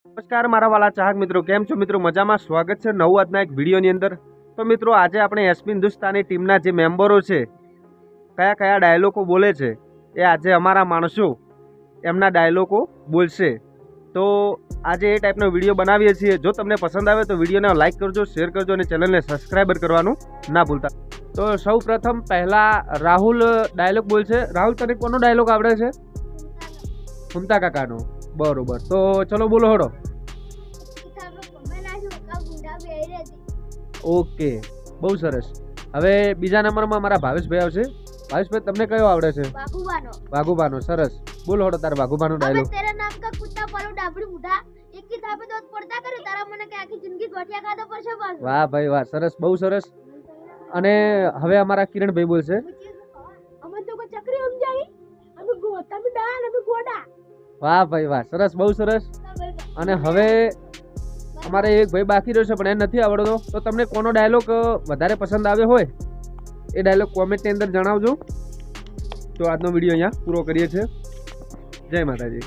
નમસ્કાર મારા વાલા ચાહક મિત્રો, કેમ છો મિત્રો? મજામાં. સ્વાગત છે નવું આજના એક વિડીયોની અંદર. તો મિત્રો, આજે આપણે એસપી હિન્દુસ્તાની ટીમના જે મેમ્બરો છે, કયા કયા ડાયલોગો બોલે છે, એ આજે અમારા માણસો એમના ડાયલોગો બોલશે. તો આજે એ ટાઈપનો વિડીયો બનાવીએ છીએ. જો તમને પસંદ આવે તો વિડીયોને લાઇક કરજો, શેર કરજો અને ચેનલને સબસ્ક્રાઈબર કરવાનું ના ભૂલતા. તો સૌ પ્રથમ પહેલા રાહુલ ડાયલોગ બોલશે. રાહુલ, તને કોનો ડાયલોગ આવડે છે? ફૂમતા કાકાનો. બરોબર, તો ચલો બોલો હડો. ઓકે, બહુ સરસ. હવે બીજા નંબરમાં મારા ભાવેશભાઈ આવશે. ભાવેશભાઈ, તમને કયો આવડે છે? વાઘુબાનો. સરસ, બોલો હડો તાર વાઘુબાનો ડાયલોગ. तेरा नाम का कुत्ता पालो डाबड़ी बूढ़ा एक की थापे तो पड़ता करे तारा મને કે આખી જિંદગી ગોઠિયા ખાધો પડશે બસ. વાહ ભાઈ વાહ, સરસ, બહુ સરસ. અને હવે અમારા કિરણભાઈ બોલશે. અમે તો કો ચકરી સમજાઈ અમે ગોતા મે ડાલ અમે ગોડા. વાહ ભાઈ વાહ, સરસ, બહુ સરસ. અને હવે અમારે એક ભાઈ બાકી રહ્યો છે પણ એ નથી આવડતો. તો તમને કોનો ડાયલોગ વધારે પસંદ આવ્યો હોય એ ડાયલોગ કોમેન્ટની અંદર જણાવજો. તો આજનો વિડીયો અહીંયા પૂરો કરીએ છીએ. જય માતાજી.